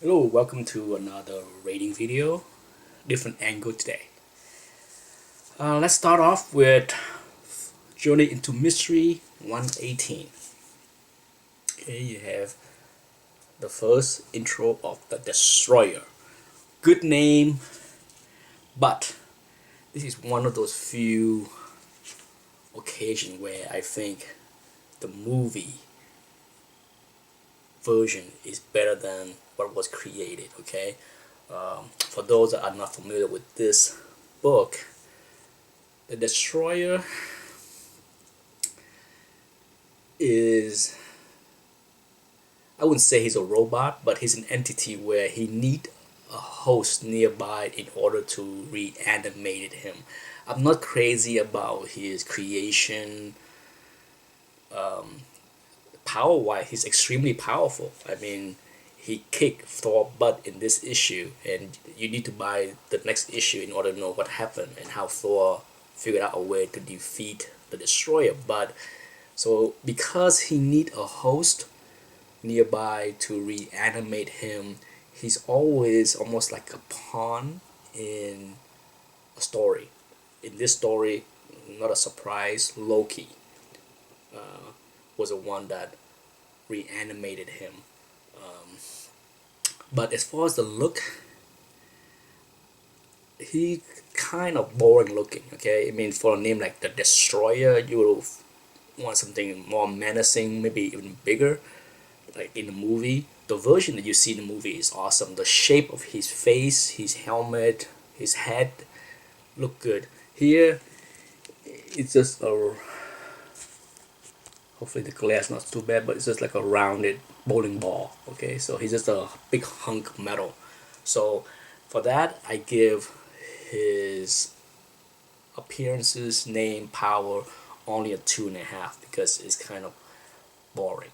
Hello, welcome to another rating video, different angle today. Let's start off with Journey into Mystery 118. Okay, you have the first intro of the Destroyer. Good name, but this is one of those few occasions where I think the movie version is better than what was created. Okay, for those that are not familiar with this book, the Destroyer is, I wouldn't say he's a robot, but he's an entity where he need a host nearby in order to reanimate him. I'm not crazy about his creation. Power wise, he's extremely powerful. I mean, he kicked Thor butt in this issue, and you need to buy the next issue in order to know what happened and how Thor figured out a way to defeat the Destroyer. But so because he need a host nearby to reanimate him, he's always almost like a pawn in a story. In this story, not a surprise, Loki was the one that reanimated him. But as far as the look, he kind of boring looking. Okay, I mean, for a name like the Destroyer, you will want something more menacing, maybe even bigger. Like in the movie, the version that you see in the movie is awesome. The shape of his face, his helmet, his head look good. Here, it's just a, hopefully the glass not too bad, but it's just like a rounded bowling ball. Okay, so he's just a big hunk of metal. So for that, I give his appearances, name, power only a 2.5 because it's kind of boring.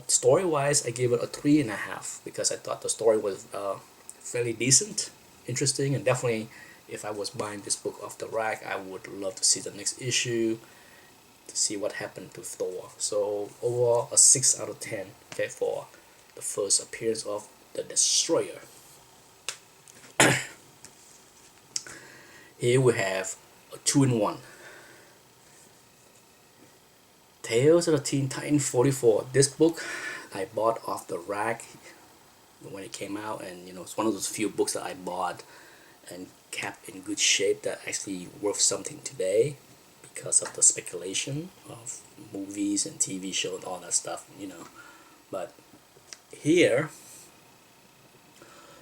Story wise, I gave it a 3.5 because I thought the story was fairly decent, interesting, and definitely if I was buying this book off the rack, I would love to see the next issue to see what happened to Thor. So overall, a 6 out of 10. Okay, for the first appearance of the Destroyer. Here we have a 2-in-1. Tales of the Teen Titans 44. This book I bought off the rack when it came out, and it's one of those few books that I bought and kept in good shape that actually worth something today because of the speculation of movies and TV shows and all that stuff. But here,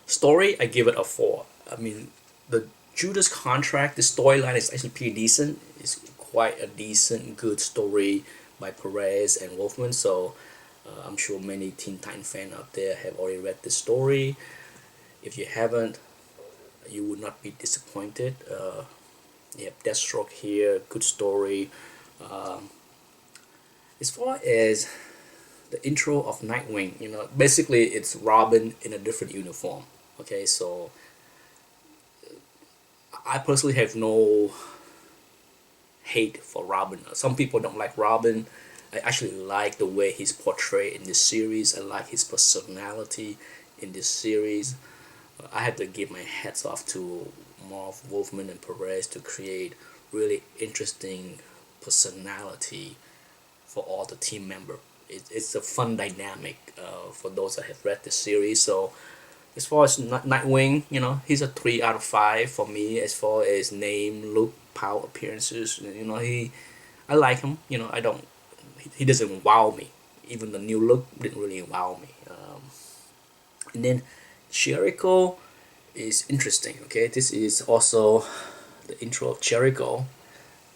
story, I give it a 4. I mean, the Judas Contract, the storyline is actually pretty decent. It's quite a decent, good story by Perez and Wolfman. So I'm sure many Teen Titan fans out there have already read this story. If you haven't, you would not be disappointed. You have Deathstroke here, good story. As far as the intro of Nightwing, basically it's Robin in a different uniform. Okay, so I personally have no hate for Robin. Some people don't like Robin. I actually like the way he's portrayed in this series. I like his personality in this series. I had to give my hats off to Marv Wolfman and Perez to create really interesting personality for all the team member. It's a fun dynamic for those that have read the series. So as far as Nightwing, he's a 3 out of 5 for me. As far as name, look, power, appearances, I like him. I don't. He doesn't wow me. Even the new look didn't really wow me. And then Jericho is interesting. Okay, this is also the intro of Jericho,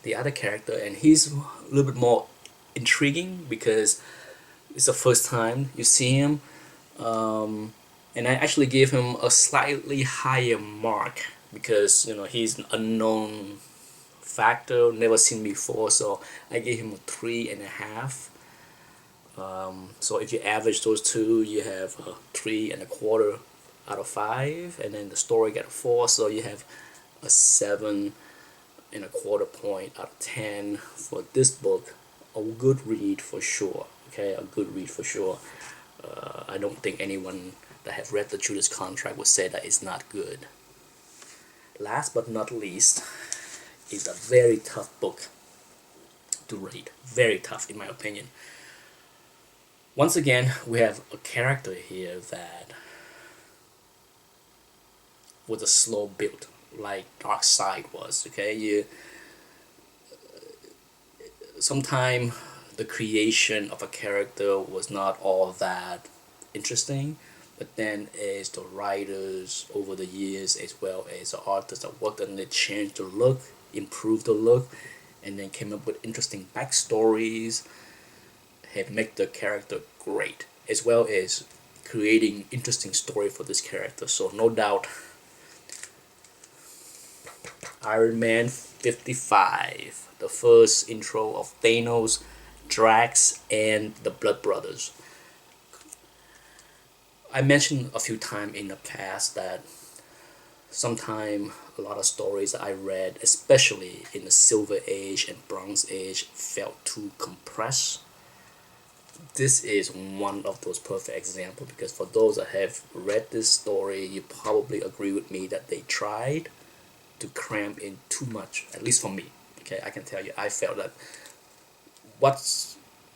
the other character, and he's a little bit more intriguing because it's the first time you see him. And I actually gave him a slightly higher mark because he's an unknown factor, never seen before, so I gave him a 3.5. So if you average those two, you have a 3.25 out of 5, and then the story got a 4, so you have a 7.25 point out of 10 for this book. A good read for sure. Okay, a good read for sure. I don't think anyone that have read the Judas Contract would say that it's not good. Last but not least is a very tough book to read. Very tough in my opinion. Once again, we have a character here that was a slow build, like Drax was. Okay, sometimes the creation of a character was not all that interesting, but then as the writers over the years, as well as the artists that worked on it, changed the look, improved the look, and then came up with interesting backstories, have made the character great, as well as creating interesting story for this character. So no doubt, Iron Man 55, the first intro of Thanos, Drax, and the Blood Brothers. I mentioned a few times in the past that sometimes a lot of stories I read, especially in the Silver Age and Bronze Age, felt too compressed. This is one of those perfect examples, because for those that have read this story, you probably agree with me that they tried to cram in too much, at least for me. Okay, I can tell you, I felt that what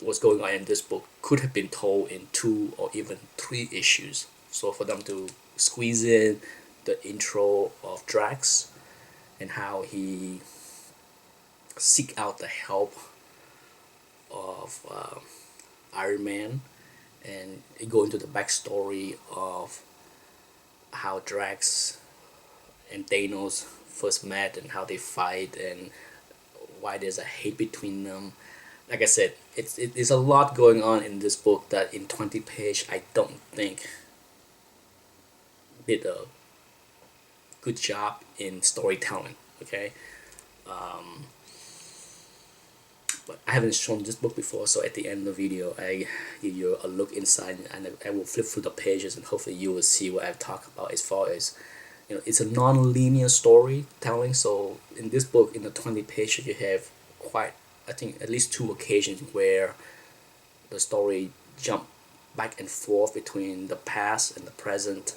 was going on in this book could have been told in 2 or even 3 issues. So for them to squeeze in the intro of Drax and how he seek out the help of Iron Man, and go into the backstory of how Drax and Thanos first met and how they fight and why there's a hate between them. Like I said, it's a lot going on in this book that in 20 pages I don't think did a good job in storytelling. Okay, but I haven't shown this book before, so at the end of the video I give you a look inside, and I will flip through the pages, and hopefully you will see what I've talked about. As far as, you know, it's a non-linear storytelling. So in this book, in the 20 pages, you have quite, I think, at least 2 occasions where the story jump back and forth between the past and the present.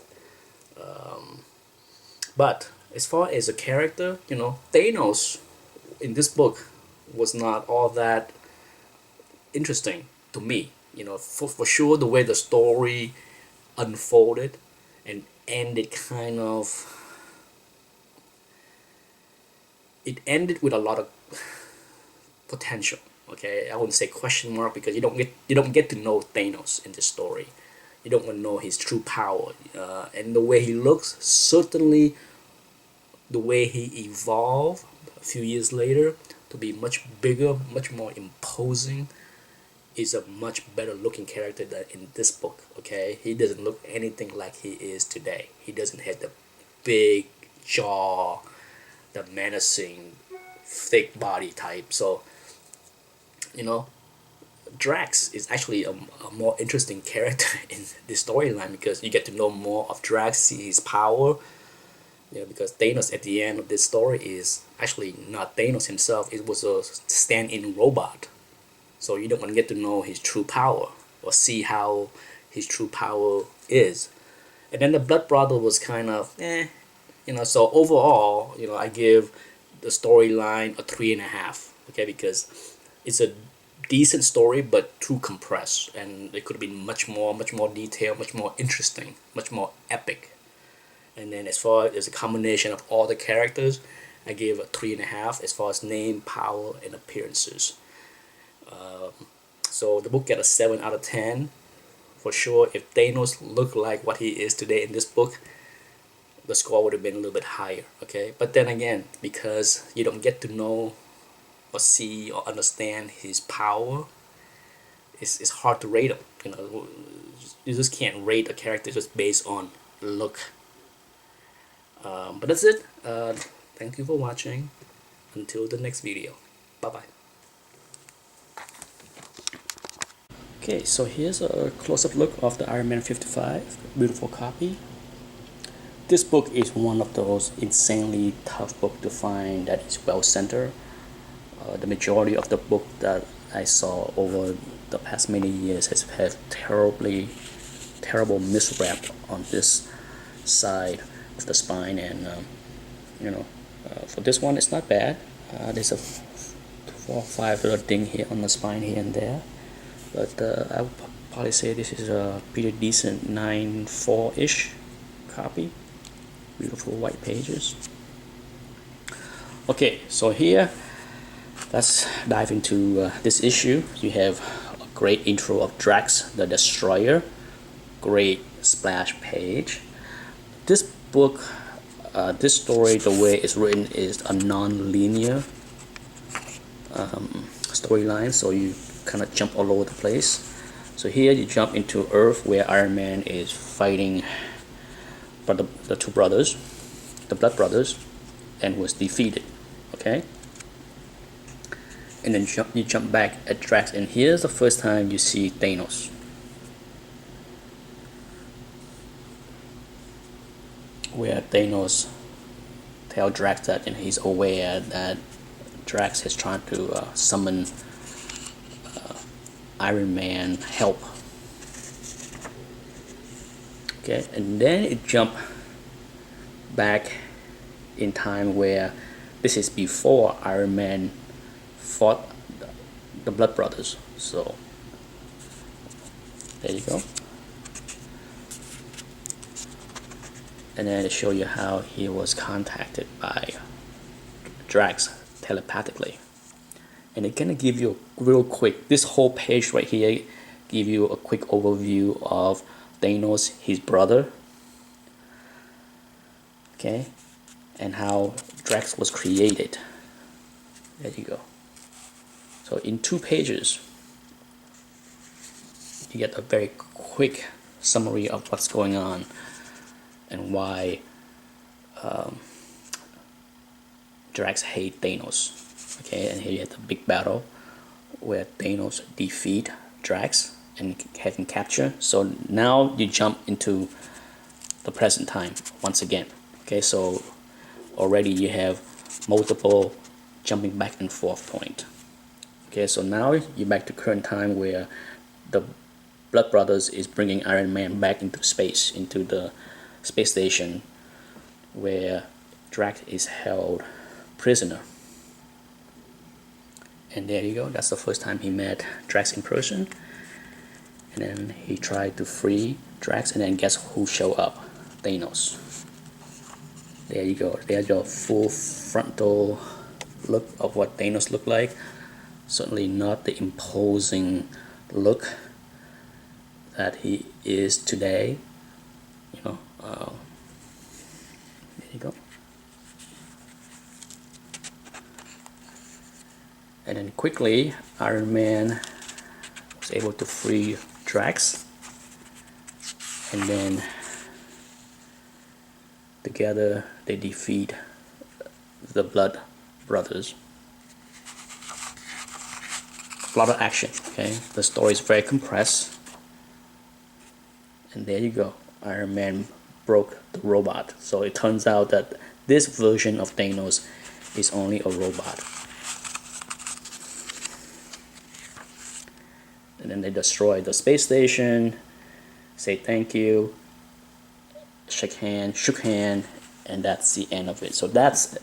But as far as a character, you know, Thanos in this book was not all that interesting to me. You know, for sure, the way the story unfolded and ended, kind of, it ended with a lot of potential. Okay, I wouldn't say question mark, because you don't get to know Thanos in this story. You don't want to know his true power, and the way he looks. Certainly, the way he evolved a few years later to be much bigger, much more imposing, is a much better looking character than in this book. Okay, he doesn't look anything like he is today. He doesn't have the big jaw, the menacing, thick body type. So, you know, Drax is actually a more interesting character in this storyline, because you get to know more of Drax, see his power. Yeah, because Thanos at the end of this story is actually not Thanos himself. It was a stand-in robot. So you don't want to get to know his true power or see how his true power is. And then the Blood Brother was kind of you know. So overall, you know, I give the storyline a 3.5. Okay, because it's a decent story, but too compressed, and it could have been much more detailed, much more interesting, much more epic. And then as far as a combination of all the characters, I gave a 3.5 as far as name, power, and appearances. So the book got a 7 out of 10. For sure, if Thanos looked like what he is today in this book, the score would have been a little bit higher. Okay, but then again, because you don't get to know or see or understand his power, it's hard to rate him. You know, you just can't rate a character just based on look. But that's it. Thank you for watching. Until the next video. Bye bye. Okay, so here's a close-up look of the Iron Man 55. Beautiful copy. This book is one of those insanely tough books to find that is well-centered. The majority of the book that I saw over the past many years have terribly terrible miswrap on this side of the spine, and for this one it's not bad. There's a 4 or 5 little ding here on the spine here and there, but I would probably say this is a pretty decent 9.4-ish copy. Beautiful white pages. Okay, so here let's dive into this issue. You have a great intro of Drax the Destroyer, great splash page. This book, this story, the way it's written is a non-linear storyline, so you kind of jump all over the place. So here you jump into Earth, where Iron Man is fighting the two brothers, the Blood Brothers, and was defeated. Okay, and then you jump back at Drax, and here's the first time you see Thanos. Where Thanos tell Drax that he's aware that Drax is trying to summon Iron Man help. Okay, and then it jump back in time where this is before Iron Man fought the Blood Brothers. So there you go. And then it show you how he was contacted by Drax telepathically. And it gonna give you a real quick, this whole page right here give you a quick overview of Thanos, his brother, okay, and how Drax was created. There you go. So in 2 pages you get a very quick summary of what's going on and why Drax hates Thanos. Okay, and here you have the big battle where Thanos defeat Drax and have him capture. So now you jump into the present time once again. Okay, so already you have multiple jumping back and forth point. Okay, so now you're back to current time where the Blood Brothers is bringing Iron Man back into space, into the space station where Drax is held prisoner. And there you go, that's the first time he met Drax in person. And then he tried to free Drax, and then guess who showed up? Thanos. There you go, there's your full frontal look of what Thanos looked like. Certainly not the imposing look that he is today. There you go. And then quickly Iron Man was able to free Drax, and then together they defeat the Blood Brothers. A lot of action. Okay, the story is very compressed, and there you go, Iron Man broke the robot. So it turns out that this version of Thanos is only a robot. And then they destroy the space station, say thank you, shook hand, and that's the end of it. So that's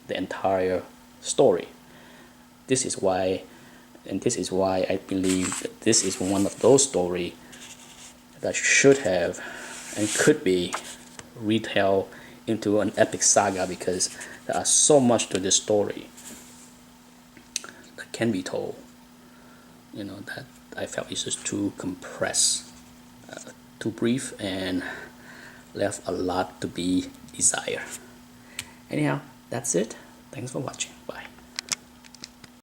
the entire story. This is why I believe that this is one of those stories that should have and could be retold into an epic saga, because there are so much to this story that can be told. That I felt it's just too compressed, too brief, and left a lot to be desired. Anyhow, that's it. Thanks for watching. Bye.